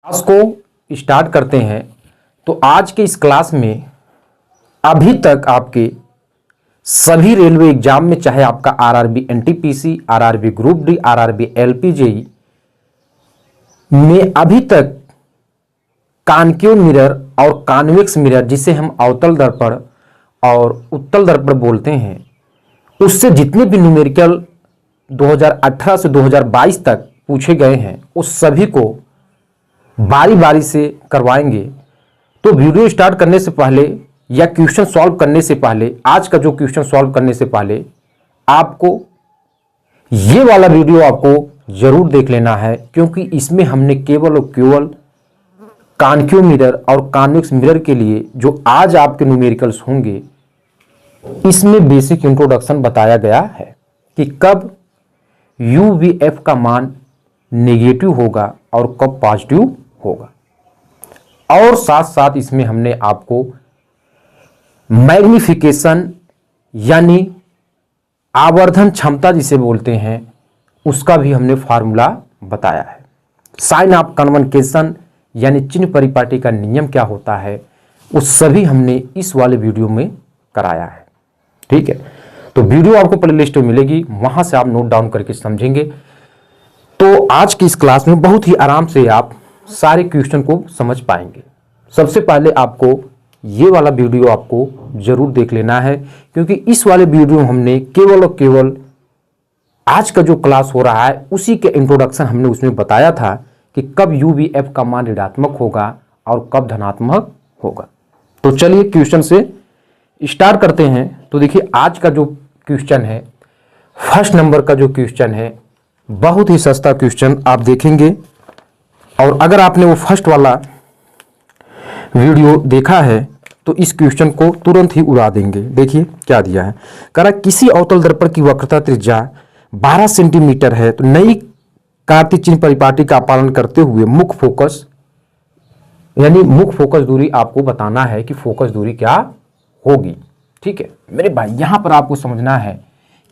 Class को start करते हैं। तो आज के इस क्लास में अभी तक आपके सभी रेलवे एग्जाम में, चाहे आपका RRB NTPC, RRB group D, RRB LP JE में अभी तक कॉनकेव मिरर और कॉन्वेक्स मिरर, जिसे हम अवतल दर्पण और उत्तल दर्पण बोलते हैं, उससे जितने भी न्यूमेरिकल 2018 से 2022 तक पूछे गए हैं उस सभी को बारी बारी से करवाएंगे। तो वीडियो स्टार्ट करने से पहले या क्वेश्चन सॉल्व करने से पहले, आज का जो क्वेश्चन सॉल्व करने से पहले आपको ये वाला वीडियो आपको जरूर देख लेना है, क्योंकि इसमें हमने केवल और केवल कॉनकेव मिरर और कॉन्वेक्स मिरर के लिए जो आज आपके न्यूमेरिकल्स होंगे, इसमें बेसिक इंट्रोडक्शन बताया गया है कि कब UVF का मान नेगेटिव होगा और कब पॉजिटिव होगा। और साथ साथ इसमें हमने आपको मैग्निफिकेशन यानी आवर्धन क्षमता जिसे बोलते हैं, उसका भी हमने फार्मूला बताया है। साइन ऑफ कन्वोकेशन यानी चिन्ह परिपाटी का नियम क्या होता है, उस सभी हमने इस वाले वीडियो में कराया है। ठीक है, तो वीडियो आपको प्लेलिस्ट में मिलेगी, वहां से आप नोट डाउन करके समझेंगे। तो आज की इस क्लास में बहुत ही आराम से आप सारे क्वेश्चन को समझ पाएंगे। सबसे पहले आपको ये वाला वीडियो आपको जरूर देख लेना है, क्योंकि इस वाले वीडियो में हमने केवल और केवल आज का जो क्लास हो रहा है उसी के इंट्रोडक्शन हमने उसमें बताया था कि कब UVF का मान ऋणात्मक होगा और कब धनात्मक होगा। तो चलिए क्वेश्चन से स्टार्ट करते हैं। तो देखिए आज का जो क्वेश्चन है, फर्स्ट नंबर का जो क्वेश्चन है, बहुत ही सस्ता क्वेश्चन आप देखेंगे, और अगर आपने वो फर्स्ट वाला वीडियो देखा है तो इस क्वेश्चन को तुरंत ही उड़ा देंगे। देखिए क्या दिया है, कह रहा किसी अवतल दर्पण की वक्रता त्रिज्या 12 सेंटीमीटर है, तो नई कार्तीय चिन्ह परिपाटी का पालन करते हुए मुख्य फोकस यानी मुख्य फोकस दूरी आपको बताना है कि फोकस दूरी क्या होगी। ठीक है मेरे भाई, यहां पर आपको समझना है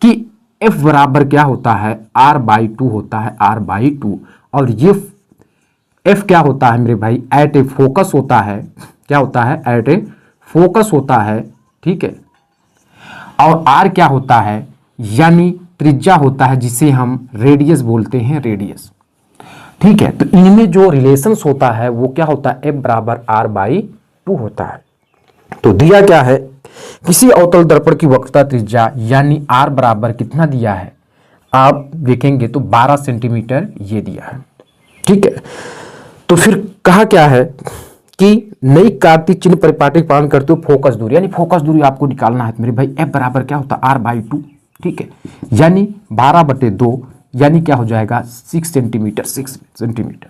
कि F बराबर क्या होता है, R/2 होता है, R/2, और ये F क्या होता है मेरे भाई, एट ए फोकस होता है। क्या होता है, एट ए फोकस होता है। ठीक है, और R क्या होता है, यानी त्रिज्या होता है, जिसे हम रेडियस बोलते हैं, रेडियस। ठीक है, तो इनमें जो रिलेशंस होता है वो क्या होता है, F बराबर R/2 होता है। तो दिया क्या है, किसी अवतल दर्पण की वक्रता त्रिज्या यानी R बराबर कितना दिया है, आप देखेंगे तो 12 सेंटीमीटर ये दिया है। ठीक है, तो फिर कहा क्या है कि नई कार्तीय चिन्ह परिपाटी का पालन करते हुए फोकस दूरी, यानी फोकस दूरी आपको निकालना है मेरे भाई। F बराबर क्या होता है, R/2। ठीक है, यानी 12/2 यानी क्या हो जाएगा, 6 सेंटीमीटर, 6 सेंटीमीटर।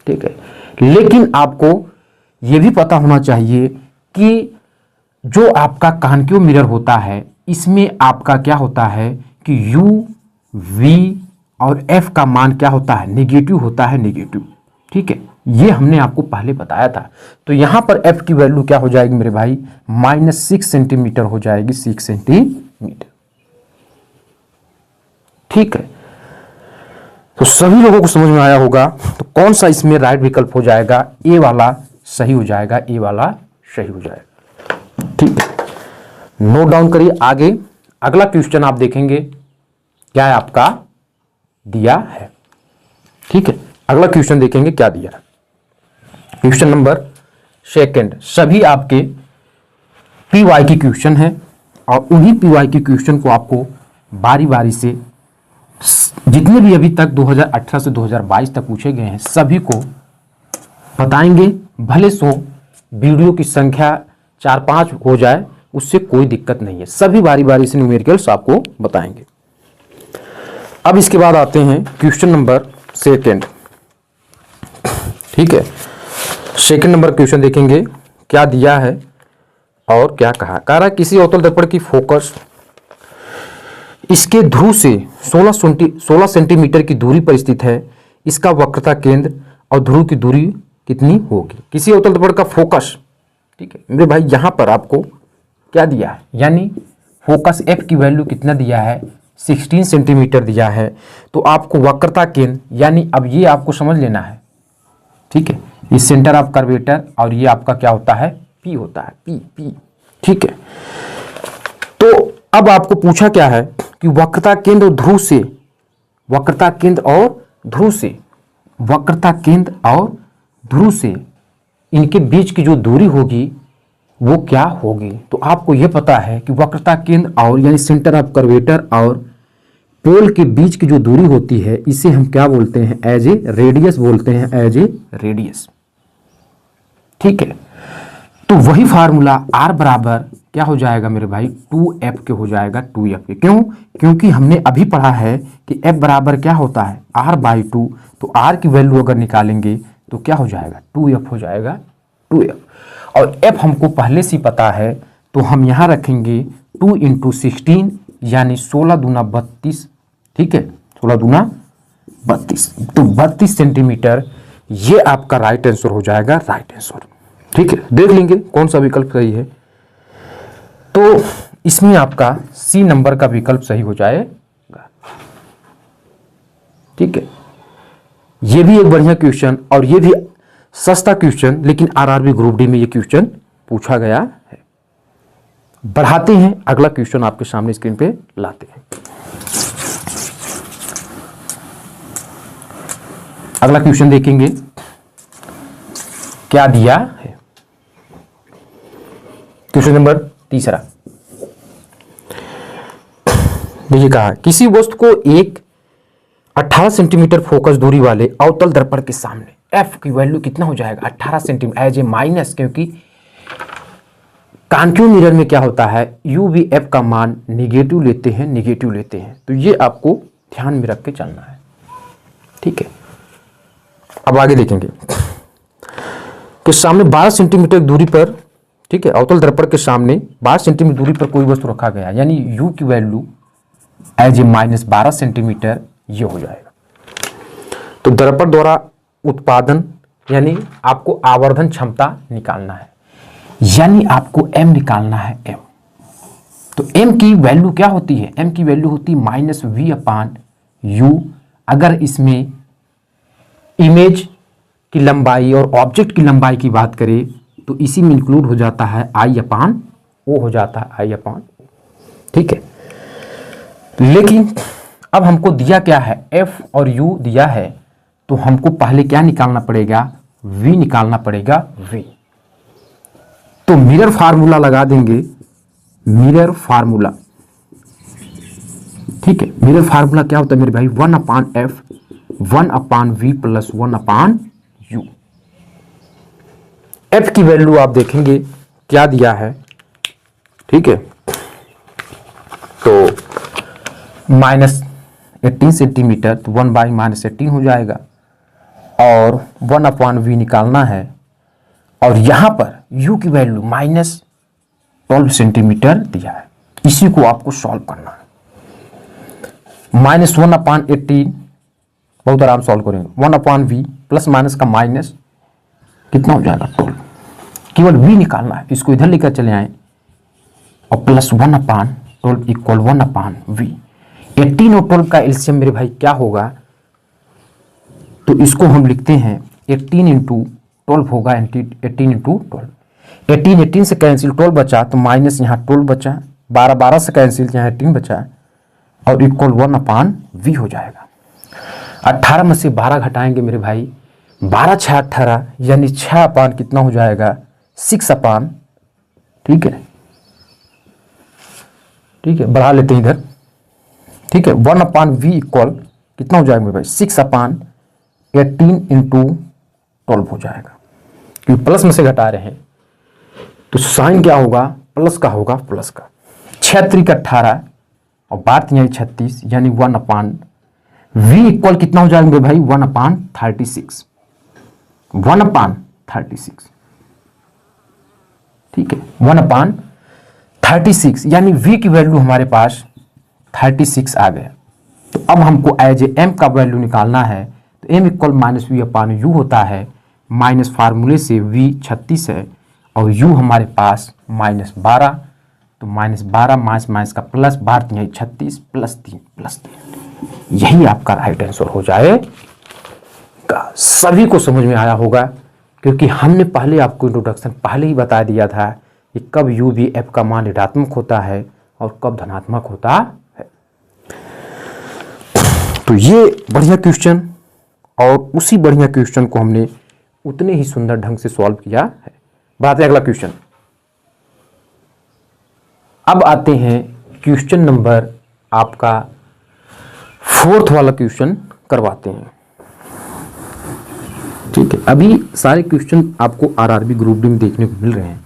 ठीक है, लेकिन आपको यह भी पता होना चाहिए कि जो आपका कॉनकेव मिरर होता है, इसमें आपका क्या होता है कि U, V और F का मान क्या होता है, नेगेटिव होता है, नेगेटिव। ठीक है, ये हमने आपको पहले बताया था। तो यहां पर F की वैल्यू क्या हो जाएगी मेरे भाई, -6 सेंटीमीटर हो जाएगी, 6 सेंटीमीटर। ठीक है, तो सभी लोगों को समझ में आया होगा। तो कौन सा इसमें राइट विकल्प हो जाएगा, ए वाला सही हो जाएगा, ए वाला सही हो जाएगा। ठीक है, नोट डाउन करिए। आगे अगला क्वेश्चन आप देखेंगे क्या है, आपका दिया है। ठीक है, अगला क्वेश्चन देखेंगे क्या दिया है। क्वेश्चन नंबर सेकंड, सभी आपके PY की क्वेश्चन है, और उन्हीं PY की क्वेश्चन को आपको बारी बारी से जितने भी अभी तक 2018 से 2022 तक पूछे गए हैं सभी को बताएंगे। भले सो वीडियो की संख्या 4-5 हो जाए, उससे कोई दिक्कत नहीं है, सभी बारी बारी से न्यूमेरिकल्स आपको बताएंगे। अब इसके बाद आते हैं क्वेश्चन नंबर सेकंड। ठीक है, सेकंड नंबर क्वेश्चन देखेंगे क्या दिया है और क्या कहा। कह रहा किसी अवतल दर्पण की फोकस इसके ध्रुव से 16 सेंटीमीटर की दूरी पर स्थित है, इसका वक्रता केंद्र और ध्रुव की दूरी कितनी होगी। किसी अवतल दर्पण का फोकस, ठीक है मेरे भाई, यहां पर आपको क्या दिया है, यानी फोकस F की वैल्यू कितना दिया है, 16 सेंटीमीटर दिया है। तो आपको वक्रता केंद्र, यानी अब ये आपको समझ लेना है। ठीक है, ये सेंटर ऑफ कर्वेचर, और ये आपका क्या होता है, पी होता है, पी पी। ठीक है, तो अब आपको पूछा क्या है कि वक्रता केंद्र और ध्रुव से, वक्रता केंद्र और ध्रुव से, वक्रता केंद्र और ध्रुव से इनके बीच की जो दूरी होगी वो क्या होगी। तो आपको यह पता है कि वक्रता केंद्र और यानी सेंटर ऑफ कर्वेचर और पोल के बीच की जो दूरी होती है इसे हम क्या बोलते हैं, एज ए रेडियस बोलते हैं, एज ए रेडियस। ठीक है, तो वही फार्मूला R बराबर क्या हो जाएगा मेरे भाई, 2f के हो जाएगा, 2f के। क्यों, क्योंकि हमने अभी पढ़ा है कि f बराबर क्या होता है, R/2। तो R की वैल्यू अगर निकालेंगे तो क्या हो जाएगा, 2f हो जाएगा, 2f। और f हमको पहले से पता है, तो हम यहाँ रखेंगे 2 × 16 यानी 16 दूना 32। ठीक है, 16 दूना 32, तो 32 सेंटीमीटर ये आपका राइट आंसर हो जाएगा, राइट आंसर। ठीक है, देख लेंगे कौन सा विकल्प सही है। तो इसमें आपका सी नंबर का विकल्प सही हो जाएगा। ठीक है, ये भी एक बढ़िया क्वेश्चन और ये भी सस्ता क्वेश्चन, लेकिन आरआरबी ग्रुप डी में ये क्वेश्चन पूछा गया है। बढ़ाते हैं, अगला क्वेश्चन आपके सामने स्क्रीन पे लाते हैं। अगला क्वेश्चन देखेंगे क्या दिया है। Question number 3। देखिए कहा, किसी वस्तु को एक 18 सेंटीमीटर फोकस दूरी वाले अवतल दर्पण के सामने f की वैल्यू कितना हो जाएगा, 18 सेंटीमीटर, एज ए माइनस, क्योंकि कॉन्केव मिरर में क्या होता है, u भी f का मान निगेटिव लेते हैं, निगेटिव लेते हैं। तो ये आपको ध्यान में रख के चलना है। ठीक है, अब आगे देखेंगे कि सामने 12 सेंटीमीटर दूरी पर, ठीक है, अवतल दर्पण के सामने 12 सेंटीमीटर दूरी पर कोई वस्तु रखा गया, यानी u की वैल्यू एज ए -12 सेंटीमीटर ये हो जाएगा। तो दर्पण द्वारा उत्पादन यानी आपको आवर्धन क्षमता निकालना है, यानी आपको m निकालना है, m। तो m की वैल्यू क्या होती है, m की वैल्यू होती है -v/u। अगर इसमें इमेज की लंबाई और ऑब्जेक्ट की लंबाई की बात करें तो इसी में इंक्लूड हो जाता है I/O, हो जाता है I/O। ठीक है, लेकिन अब हमको दिया क्या है, f और u दिया है, तो हमको पहले क्या निकालना पड़ेगा, v निकालना पड़ेगा, v। तो मिरर फार्मूला लगा देंगे, मिरर फार्मूला। ठीक है, मिरर फार्मूला क्या होता है मेरे भाई, 1/f 1/v + 1/u। f की वैल्यू आप देखेंगे क्या दिया है। ठीक है, तो -18 सेंटीमीटर, तो 1/-18 हो जाएगा, और 1/v निकालना है, और यहां पर u की वैल्यू -12 सेंटीमीटर दिया है। इसी को आपको सॉल्व करना है। -1/18 बहुत आराम सॉल्व करेंगे, 1/v प्लस माइनस का माइनस कितना हो जाएगा, 12। केवल v निकालना है, इसको इधर लेकर चले आए, और प्लस 1/12 इक्वल 1/v। 18 और 12 का एलसीएम मेरे भाई क्या होगा, तो इसको हम लिखते हैं 18 × 12 होगा, 18 × 12। 18 से कैंसिल, 12 बचा, तो माइनस यहाँ 12 बचा, 12 से कैंसिल, यहाँ 18 बचा, और इक्वल 1/v हो जाएगा। 18 में से 12 घटाएंगे मेरे भाई, 12 × 6 = 18, यानी 6/ कितना हो जाएगा, 6/। ठीक है, ठीक है, बढ़ा लेते हैं इधर। ठीक है, 1/v इक्वल कितना हो जाएगा मेरे भाई, 6/18 × 12 हो जाएगा, क्योंकि प्लस में से घटा रहे हैं, तो साइन क्या होगा, प्लस का होगा, प्लस का। 6 × 18 और 12 × 36, यानी 1/v इक्वल कितना हो जाएगा मेरे भाई, 1/36, 1/36। ठीक है, 1/36, यानी v की वैल्यू हमारे पास 36 आ गया। तो अब हमको एज ए m का वैल्यू निकालना है, तो m इक्वल -v/u होता है, माइनस फार्मूले से v 36 है, और u हमारे पास -12, तो -12 माइनस का प्लस, 12 × 36 +3 यही आपका राइट आंसर हो जाएगा। सभी को समझ में आया होगा क्योंकि हमने पहले आपको इंट्रोडक्शन पहले ही बता दिया था कि कब u v f का मान ऋणात्मक होता है और कब धनात्मक होता है। तो ये बढ़िया क्वेश्चन, और उसी बढ़िया क्वेश्चन को हमने उतने ही सुंदर ढंग से सॉल्व किया है। बढ़ाते हैं अगला क्वेश्चन। अब आते हैं क्वेश्चन नंबर आपका 4th वाला क्वेश्चन करवाते हैं। ठीक है, अभी सारे क्वेश्चन आपको आरआरबी ग्रुप डी में देखने को मिल रहे हैं।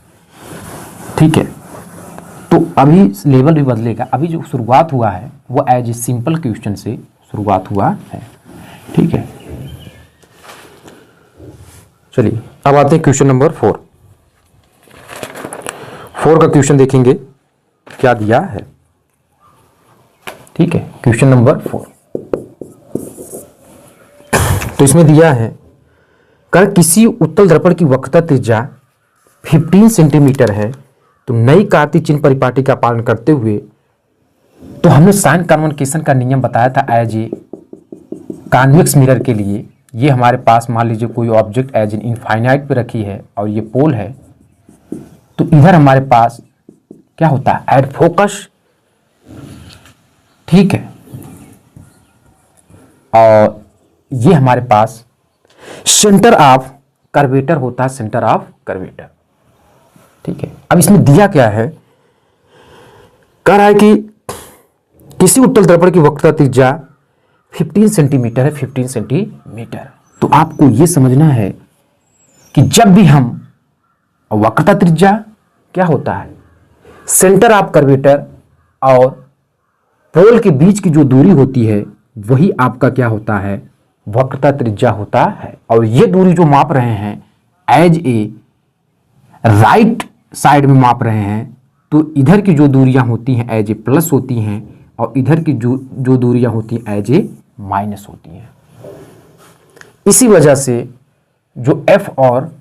ठीक है, तो अभी लेवल भी बदलेगा। अभी जो शुरुआत हुआ है वो एज ए सिंपल क्वेश्चन से शुरुआत हुआ है। ठीक है, चलिए अब आते हैं क्वेश्चन नंबर 4 का क्वेश्चन देखेंगे क्या दिया है। ठीक है, क्वेश्चन नंबर 4। तो इसमें दिया है कर किसी उत्तल दर्पण की वक्रता त्रिज्या 15 सेंटीमीटर है, तो नई कार्तीय चिन्ह परिपाटी का पालन करते हुए, तो हमने साइन कन्वोकेशन का नियम बताया था एज ए कॉन्वेक्स मिरर के लिए। ये हमारे पास मान लीजिए कोई ऑब्जेक्ट एज इन इनफाइनाइट पे रखी है और ये पोल है, तो इधर हमारे पास क्या होता है एट फोकस। ठीक है, और ये हमारे पास सेंटर ऑफ कर्वेटर होता है, सेंटर ऑफ कर्वेटर। ठीक है, अब इसमें दिया क्या है, कह रहा है कि किसी उत्तल दर्पण की वक्रता त्रिज्या 15 सेंटीमीटर है, 15 सेंटीमीटर। तो आपको यह समझना है कि जब भी हम वक्रता त्रिज्या क्या होता है, सेंटर ऑफ कर्वेटर और पोल के बीच की जो दूरी होती है वही आपका क्या होता है, वक्रता त्रिज्या होता है। और ये दूरी जो माप रहे हैं एज ए राइट साइड में माप रहे हैं, तो इधर की जो दूरियां होती हैं एज ए प्लस होती हैं और इधर की जो दूरियां होती हैं एज ए माइनस होती हैं। इसी वजह से जो f और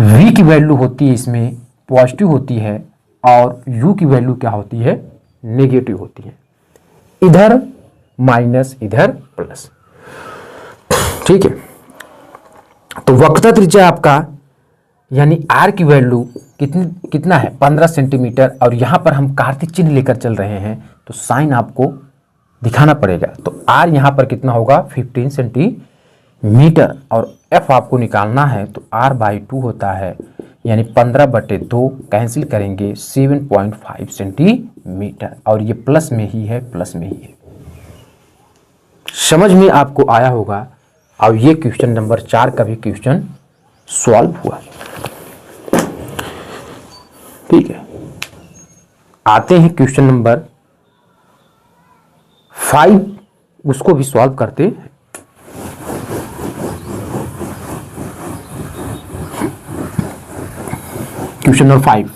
v की वैल्यू होती है इसमें पॉजिटिव होती है और u की वैल्यू क्या होती है, नेगेटिव होती है। इधर माइनस इधर प्लस। ठीक है, तो वक्रता त्रिज्या आपका यानी r की वैल्यू कितना है 15 सेंटीमीटर, और यहां पर हम कार्तीय चिन्ह लेकर चल रहे हैं तो साइन आपको दिखाना पड़ेगा। तो r यहां पर कितना होगा 15 सेंटीमीटर, और f आपको निकालना है तो r/2 होता है, यानी 15/2 कैंसिल करेंगे 7.5 सेंटीमीटर, और ये प्लस में ही है, प्लस में ही है। समझ में आपको आया होगा। और ये क्वेश्चन नंबर 4 का भी क्वेश्चन सॉल्व हुआ। ठीक है, आते हैं क्वेश्चन नंबर 5, उसको भी सॉल्व करते हैं। क्वेश्चन नंबर 5,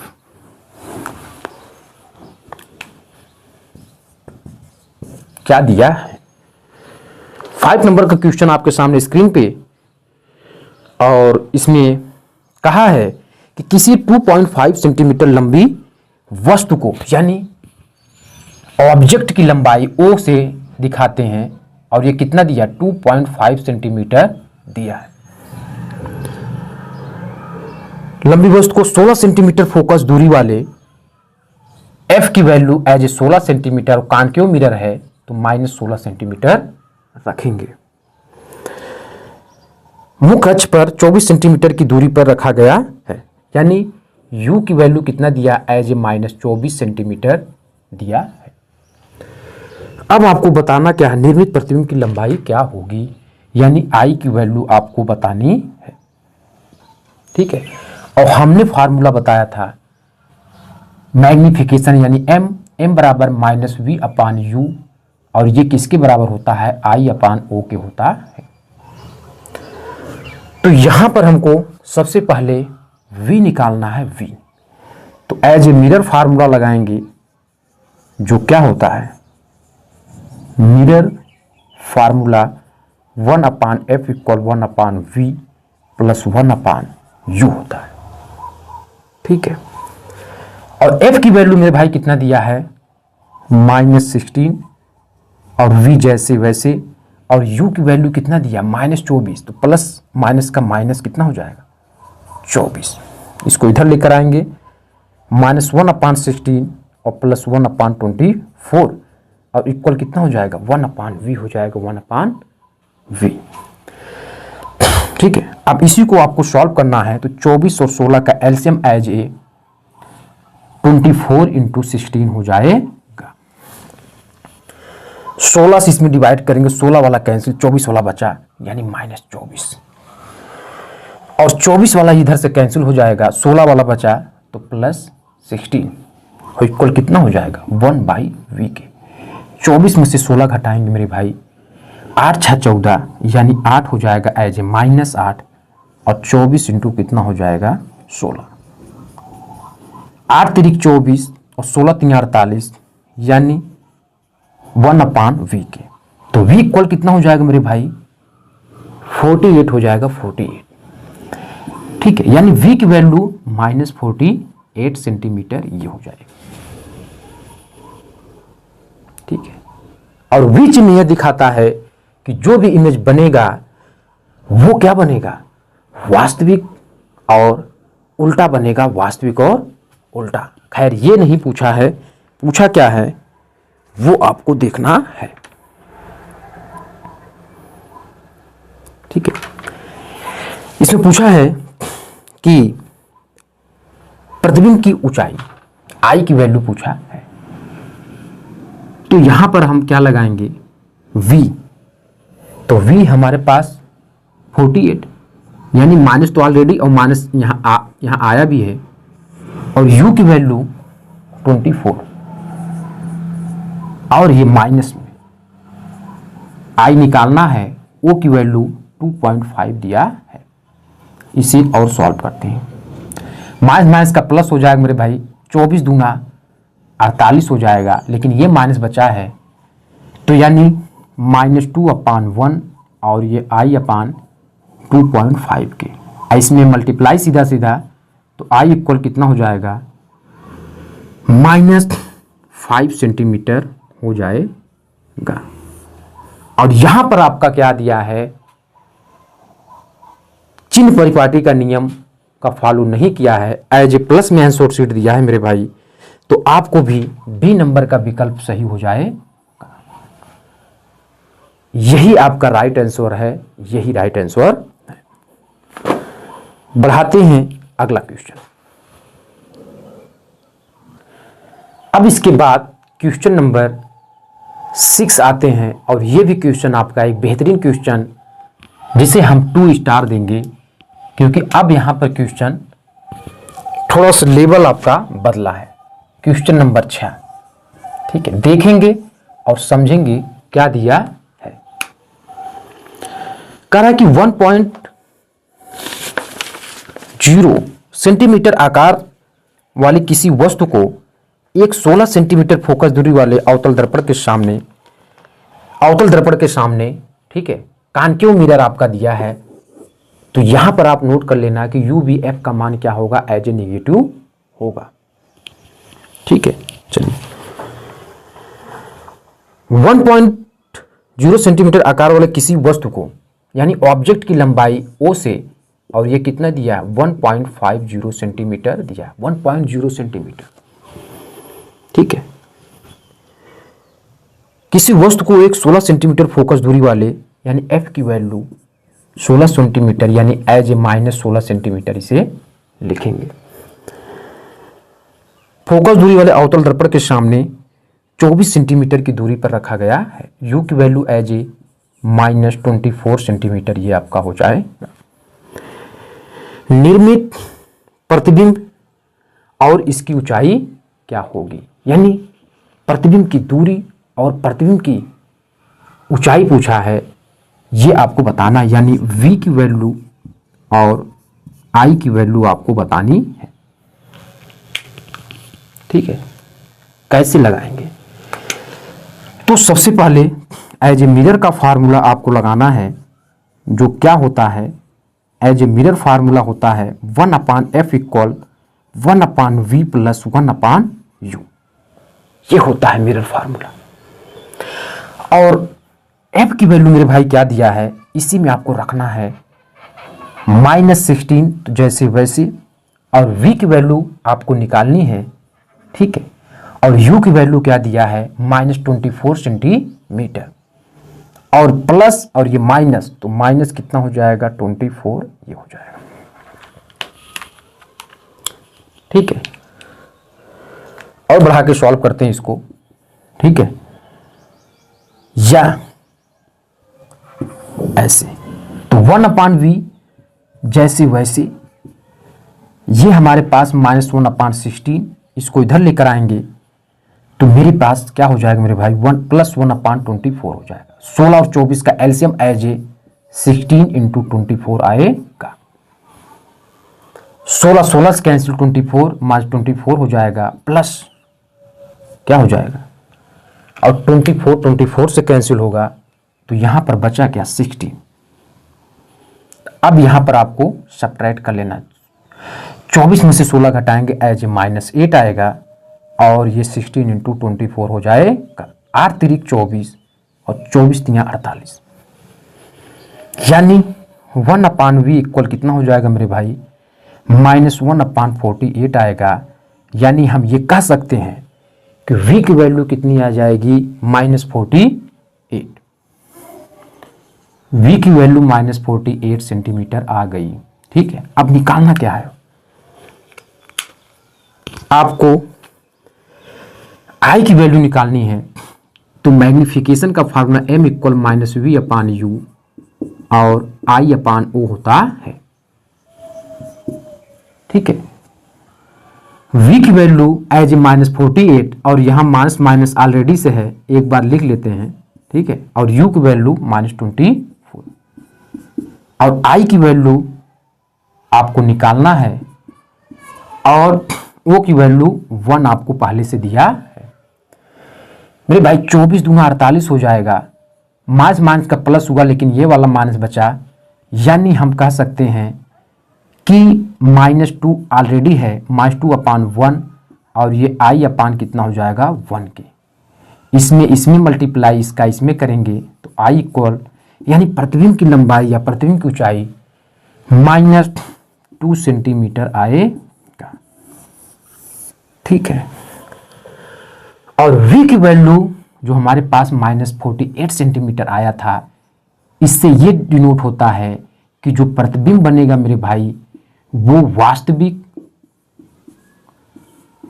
क्या दिया है। 5 नंबर का क्वेश्चन आपके सामने स्क्रीन पे, और इसमें कहा है कि किसी 2.5 सेंटीमीटर लंबी वस्तु को, यानी ऑब्जेक्ट की लंबाई O से दिखाते हैं, और ये कितना दिया 2.5 सेंटीमीटर दिया है। लंबी वस्तु को 16 सेंटीमीटर फोकस दूरी वाले f की value as a 16 centimetre, concave mirror है तो -16 सेंटीमीटर रखेंगे। मुख्य अक्ष पर 24 सेंटीमीटर की दूरी पर रखा गया है, यानी u की वैल्यू कितना दिया एज ए -24 सेंटीमीटर दिया है। अब आपको बताना क्या है, निर्मित प्रतिबिंब की लंबाई क्या होगी, यानी I की वैल्यू आपको बतानी है। ठीक है, और हमने फार्मूला बताया था मैग्निफिकेशन, यानी m बराबर -v/u, और ये किसके बराबर होता है I/O के होता है। तो यहां पर हमको सबसे पहले v निकालना है, v। तो एज ए मिरर फार्मूला लगाएंगे, जो क्या होता है mirror formula 1/f = 1/v + 1/u होता है। ठीक है, और f की वैल्यू मेरे भाई कितना दिया है -16, और v जैसे वैसे, और u की वैल्यू कितना दिया -24, तो प्लस माइनस का माइनस कितना हो जाएगा 24। इसको इधर लेकर आएंगे, -1/16 और +1/24 और इक्वल कितना हो जाएगा 1/v हो जाएगा, 1/v। ठीक है, अब इसी को आपको सॉल्व करना है तो 24 और 16 का एलसीएम एज ए 24 × 16 हो जाएगा। 16 से इसमें डिवाइड करेंगे, 16 वाला कैंसिल, 24 वाला बचा यानी -24 और 24 वाला इधर से कैंसिल हो जाएगा, 16 वाला बचा तो +16 और इक्वल कितना हो जाएगा 1/v के। 24 में से 16 घटाएंगे मेरे भाई, 8 × 6 = 14 यानी 8 हो जाएगा एज ए -8 और 24 इंटू कितना हो जाएगा 16। 8 × 3 = 24 और 16 × 3 = 48 यानी 1/v के। तो v इक्वल कितना हो जाएगा मेरे भाई 48 हो जाएगा, 48। ठीक है, यानी v की वैल्यू -48 सेंटीमीटर ये हो जाएगा। ठीक है, और v चिन्ह यह दिखाता है कि जो भी इमेज बनेगा वो क्या बनेगा, वास्तविक और उल्टा बनेगा, वास्तविक और उल्टा। खैर ये नहीं पूछा है, पूछा क्या है वो आपको देखना है। ठीक है, इसमें पूछा है कि प्रतिबिंब की ऊंचाई आई की वैल्यू पूछा है, तो यहां पर हम क्या लगाएंगे v, तो v हमारे पास 48 यानी माइनस तो ऑलरेडी और माइनस यहां आया भी है और u की वैल्यू 24 और ये माइनस में i निकालना है, o की वैल्यू 2.5 दिया है। इसे और सॉल्व करते हैं, माइनस का प्लस हो जाएगा मेरे भाई, 24 दूना 48 हो जाएगा, लेकिन ये माइनस बचा है तो यानी -2/1 और ये i/2.5 के। इसमें मल्टीप्लाई सीधा सीधा तो i इक्वल कितना हो जाएगा -5 सेंटीमीटर हो जाएगा। और यहां पर आपका क्या दिया है, चिन्ह परिपाटी का नियम का फॉलो नहीं किया है, एज ए प्लस में आंसर शीट दिया है मेरे भाई, तो आपको भी बी नंबर का विकल्प सही हो जाएगा। यही आपका राइट आंसर है, यही राइट आंसर है। बढ़ाते हैं अगला क्वेश्चन। अब इसके बाद क्वेश्चन नंबर 6 आते हैं और ये भी क्वेश्चन आपका एक बेहतरीन क्वेश्चन जिसे हम 2 स्टार देंगे, क्योंकि अब यहां पर क्वेश्चन थोड़ा सा लेवल आपका बदला है। क्वेश्चन नंबर 6, ठीक है, देखेंगे और समझेंगे क्या दिया है। कह रहा है कि 1.0 सेंटीमीटर आकार वाली किसी वस्तु को एक 16 सेंटीमीटर फोकस दूरी वाले अवतल दर्पण के सामने, ठीक है, कॉन्केव मिरर आपका दिया है। तो यहां पर आप नोट कर लेना कि UVF का मान क्या होगा, एज ए नेगेटिव होगा। ठीक है, चलिए 1.0 सेंटीमीटर आकार वाले किसी वस्तु को यानी ऑब्जेक्ट की लंबाई O से, और ये कितना दिया है 1.50 सेंटीमीटर दिया है, 1.0 सेंटीमीटर। ठीक है, किसी वस्तु को एक 16 सेंटीमीटर फोकस दूरी वाले यानी F की वैल्यू 16 सेंटीमीटर यानी एज ए -16 सेंटीमीटर इसे लिखेंगे। फोकस दूरी वाले अवतल दर्पण के सामने 24 सेंटीमीटर की दूरी पर रखा गया है। U की वैल्यू एज ए -24 सेंटीमीटर ये आपका हो जाएगा। निर्मित प्रतिबिंब और इसकी ऊंचाई क्या होगी, यानी प्रतिबिंब की दूरी और प्रतिबिंब की ऊंचाई पूछा है, ये आपको बताना, यानी V की वैल्यू और I की वैल्यू आपको बतानी है। ठीक है, कैसे लगाएंगे, तो सबसे पहले एज ए मिरर का फार्मूला आपको लगाना है, जो क्या होता है, एज ए मिरर फार्मूला होता है 1/f = 1/v + 1/u, ये होता है मिरर फार्मूला। और f की वैल्यू मेरे भाई क्या दिया है, इसी में आपको रखना है -16 तो जैसे वैसे, और v की वैल्यू आपको निकालनी है, ठीक है। और u की वैल्यू क्या दिया है, -24 सेंटीमीटर, और प्लस और ये माइनस, तो माइनस कितना हो जाएगा 24, ये हो जाएगा, ठीक है। और बढ़ा के सॉल्व करते हैं इसको, ठीक है, या ऐसे, तो 1/v जैसे वैसे, ये हमारे पास -1/16, इसको इधर लेकर आएंगे तो मेरे पास क्या हो जाएगा मेरे भाई, 1 + 1/24 हो जाएगा। 16 और 24 का एलसीएम एज ए 16 × 24 आएगा। 16 से कैंसिल, 24 -24 हो जाएगा, प्लस क्या हो जाएगा, और 24 से कैंसिल होगा, तो यहां पर बचा क्या 16। अब यहां पर आपको सब्ट्रैक्ट कर लेना, 24 में से 16 घटाएंगे एज ए -8 आएगा, और ये 16 × 24 हो जाएगा, 8 × 24 और 24 × 48, यानी 1/v इक्वल कितना हो जाएगा मेरे भाई, -1/48 आएगा। यानी हम ये कह सकते हैं कि v की वैल्यू कितनी आ जाएगी, -48, v की वैल्यू -48 सेंटीमीटर आ गई, ठीक है। अब निकालना क्या है, आपको I की वैल्यू निकालनी है, तो मैग्निफिकेशन का फार्मूला m = -v/u और I/o होता है, ठीक है। v की वैल्यू एज -48, और यहाँ माइनस माइनस ऑलरेडी से है, एक बार लिख लेते हैं, ठीक है। और u की वैल्यू -24, और I की वैल्यू आपको निकालना है, और O की वैल्यू 1 आपको पहले से दिया है मेरे भाई। 24 दूना 48 हो जाएगा, माइनस का प्लस हुआ लेकिन ये वाला माइनस बचा, यानी हम कह सकते हैं कि -2 ऑलरेडी है, -2/1, और ये I/ कितना हो जाएगा 1 के, इसमें मल्टीप्लाई इसका इसमें करेंगे तो I इक्वल, यानी प्रतिबिंब की लंबाई या प्रतिबिंब की ऊंचाई -2 सेंटीमीटर आएगा, ठीक है। और v की वैल्यू जो हमारे पास -48 सेंटीमीटर आया था, इससे ये डिनोट होता है कि जो प्रतिबिंब बनेगा मेरे भाई वो वास्तविक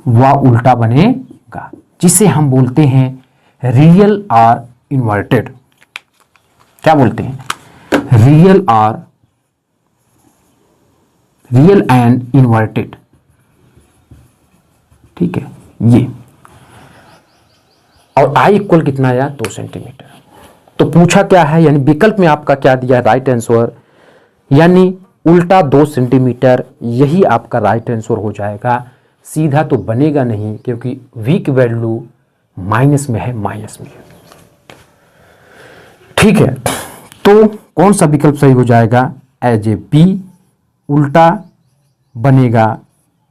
व उल्टा बनेगा, जिसे हम बोलते हैं रियल और इन्वर्टेड। क्या बोलते हैं, रियल एंड इन्वर्टेड, ठीक है ये। और I इक्वल कितना आया 2 सेंटीमीटर। तो पूछा क्या है, यानी विकल्प में आपका क्या दिया, राइट आंसर, यानी उल्टा 2 सेंटीमीटर, यही आपका राइट आंसर हो जाएगा। सीधा तो बनेगा नहीं, क्योंकि v की वैल्यू माइनस में है, ठीक है। तो कौन सा विकल्प सही हो जाएगा, एज ए बी, उल्टा बनेगा,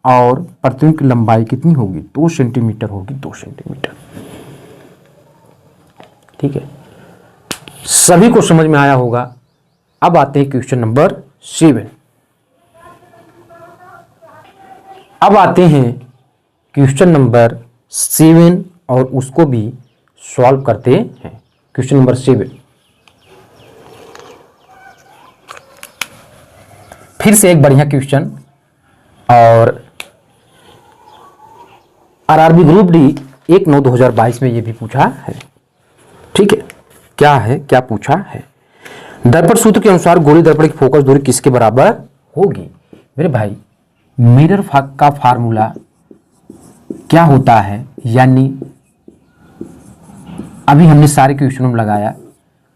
और प्रतिबिंब की लंबाई कितनी होगी 2 सेंटीमीटर होगी, 2 सेंटीमीटर, ठीक है। सभी को समझ में आया होगा। अब आते हैं क्वेश्चन नंबर 7। अब आते हैं क्वेश्चन नंबर 7 और उसको भी सॉल्व करते हैं। क्वेश्चन नंबर 7, फिर से एक बढ़िया क्वेश्चन, और आरआरबी ग्रुप डी 1/9/2022 में ये भी पूछा है, ठीक है। क्या है, क्या पूछा है, दर्पण सूत्र के अनुसार गोली दर्पण की फोकस दूरी किसके बराबर होगी। मेरे भाई मिरर का फार्मूला क्या होता है, यानी अभी हमने सारे क्वेश्चनों में लगाया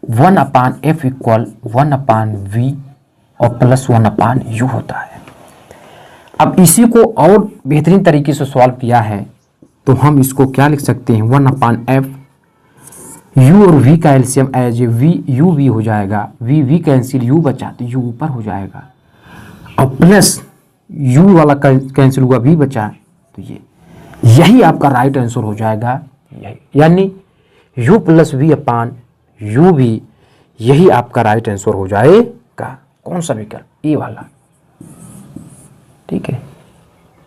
1/f = 1/v और +1/u होता है। अब इसी को और बेहतरीन तरीके से सॉल्व किया है, तो हम इसको क्या लिख सकते हैं, 1/f, u और v का एलसीएम एज ए v हो जाएगा, v कैंसिल, u बचा तो u ऊपर हो जाएगा, और प्लस u वाला कैंसिल हुआ, v बचा, तो यही आपका राइट आंसर हो जाएगा, यानी u + v/u v, यही आपका राइट आंसर हो जाएगा। कौन सा विकल्प, ए वाला, ठीक है,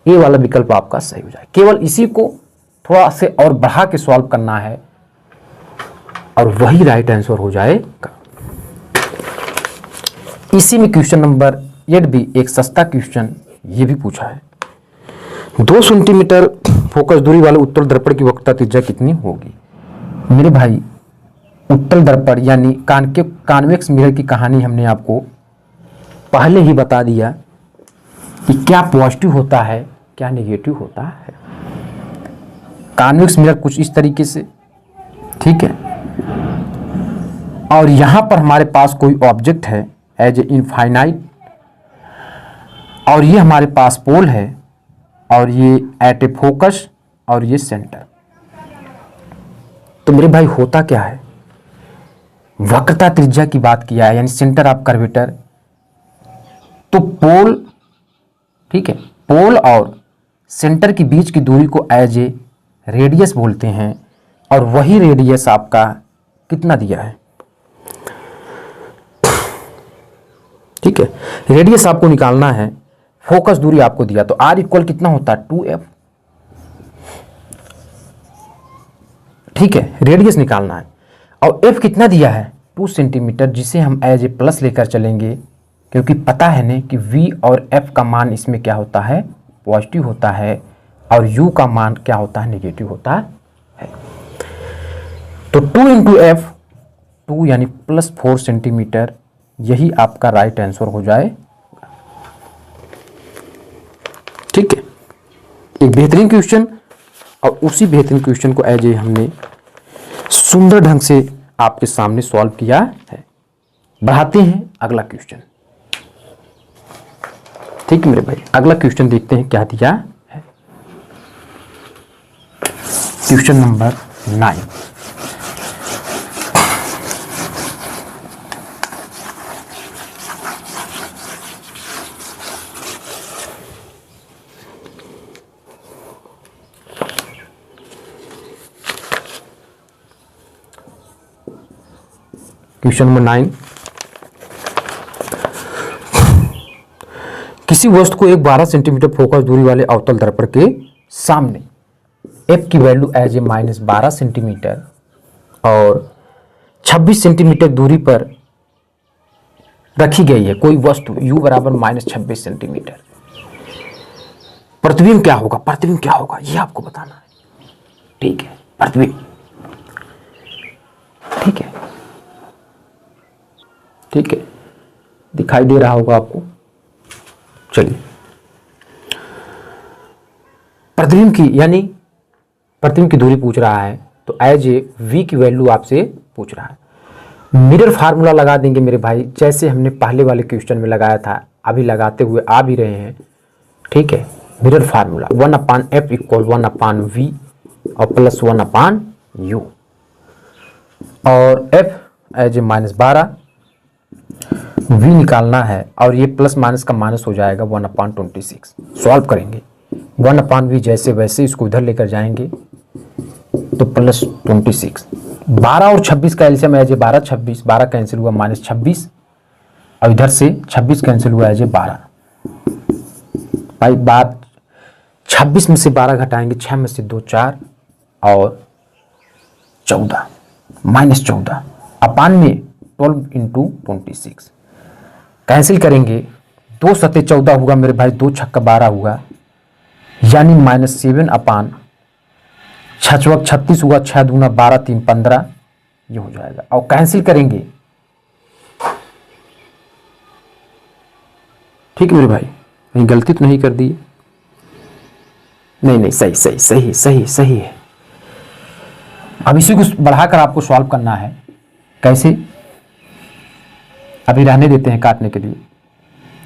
ए वाला विकल्प आपका सही हो जाए। केवल इसी को थोड़ा से और बढ़ा के सॉल्व करना है और वही राइट आंसर हो जाएगा। इसी में क्वेश्चन नंबर 8 भी एक सस्ता क्वेश्चन ये भी पूछा है। 2 सेंटीमीटर फोकस दूरी वाले उत्तल दर्पण की वक्रता त्रिज्या कितनी होगी? मेरे भाई उत्तल दर्पण यानी कॉन्वेक्स मिरर की कहानी हमने आपको पहले ही बता दिया कि क्या पॉजिटिव होता है क्या नेगेटिव होता है। कॉन्वेक्स मिरर कुछ इस तरीके से, ठीक है, और यहां पर हमारे पास कोई ऑब्जेक्ट है एज ए इनफाइनाइट, और ये हमारे पास पोल है, और ये एट ए फोकस, और ये सेंटर। तो मेरे भाई होता क्या है, वक्रता त्रिज्या की बात किया है यानी सेंटर ऑफ कर्वेटर। तो पोल, ठीक है, पोल और सेंटर के बीच की दूरी को एज ए रेडियस बोलते हैं, और वही रेडियस आपका कितना दिया है, ठीक है, रेडियस आपको निकालना है, फोकस दूरी आपको दिया, तो R इक्वल कितना होता है 2f, ठीक है, रेडियस निकालना है, और f कितना दिया है 2 सेंटीमीटर, जिसे हम एज ए प्लस लेकर चलेंगे, क्योंकि पता है ना कि v और f का मान इसमें क्या होता है, पॉजिटिव होता है, और u का मान क्या होता है, नेगेटिव होता है। तो 2 इंटू एफ, 2 यानी +4 सेंटीमीटर, यही आपका राइट आंसर हो जाए, ठीक है। एक बेहतरीन क्वेश्चन, और उसी बेहतरीन क्वेश्चन को एज ए हमने सुंदर ढंग से आपके सामने सॉल्व किया है। बढ़ाते हैं अगला क्वेश्चन, ठीक है मेरे भाई, अगला क्वेश्चन देखते हैं क्या दिया है। क्वेश्चन नंबर 9, क्वेश्चन नंबर 9, किसी वस्तु को एक 12 सेंटीमीटर फोकस दूरी वाले अवतल दर्पण के सामने f की वैल्यू एज ए -12 सेंटीमीटर और 26 सेंटीमीटर दूरी पर रखी गई है कोई वस्तु u बराबर -26 सेंटीमीटर। प्रतिबिंब क्या होगा, प्रतिबिंब क्या होगा ये आपको बताना है, ठीक है, प्रतिबिंब, ठीक है, ठीक है, दिखाई दे रहा होगा आपको। चलिए, प्रतिबिंब की यानी प्रतिबिंब की दूरी पूछ रहा है, तो एज ए v की वैल्यू आपसे पूछ रहा है। मिरर फार्मूला लगा देंगे मेरे भाई, जैसे हमने पहले वाले क्वेश्चन में लगाया था, अभी लगाते हुए आ भी रहे हैं, ठीक है। Mirror formula 1/f equal 1/v और +1/u, और f एज ए -12, v निकालना है, और ये प्लस माइनस का माइनस हो जाएगा 1/26। सॉल्व करेंगे 1/v, जैसे वैसे इसको इधर लेकर जाएंगे तो +26। 12 और 26 का एलसीएम एज ए 12, 26, 12 कैंसिल हुआ -26, और इधर से 26 कैंसिल हुआ एज ए 12। भाई बात 26 में से 12 घटाएंगे, 6 में से 2 4 और 14 -14 अपान में 12 इंटू 26 कैंसिल करेंगे, 2 सत्ते 14 होगा मेरे भाई, 2 छक्का 12 हुआ, यानी -7 अपान 6 36 हुआ, 6 दूना 12 3 15, ये हो जाएगा। और कैंसिल करेंगे, ठीक है मेरे भाई, कहीं गलती तो नहीं कर दी? नहीं, सही सही सही सही सही है। अब इसी को बढ़ाकर आपको सॉल्व करना है, कैसे, अभी रहने देते हैं काटने के लिए।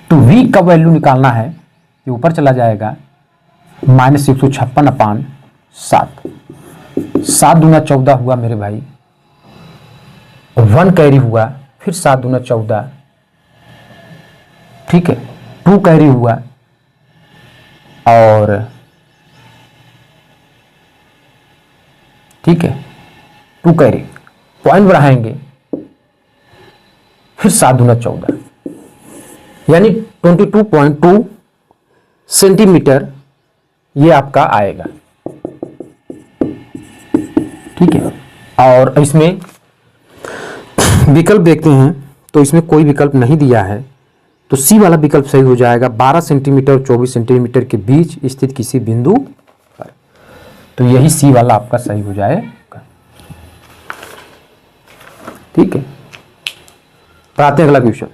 तो v का वैल्यू निकालना है, ये ऊपर चला जाएगा, -156 अपान 7, 7 दूना 14 हुआ मेरे भाई, 1 कैरी हुआ, फिर 7 दूना 14, ठीक है, 2 कैरी हुआ, और ठीक है 2 कैरी, पॉइंट बढ़ाएंगे, फिर 7 दूना 14, यानी 22.2 सेंटीमीटर ये आपका आएगा। ठीक है, और इसमें विकल्प देखते हैं तो इसमें कोई विकल्प नहीं दिया है, तो सी वाला विकल्प सही हो जाएगा। 12 सेंटीमीटर और 24 सेंटीमीटर के बीच स्थित किसी बिंदु पर, तो यही सी वाला आपका सही हो जाएगा। ठीक है, आते हैं अगला क्वेश्चन।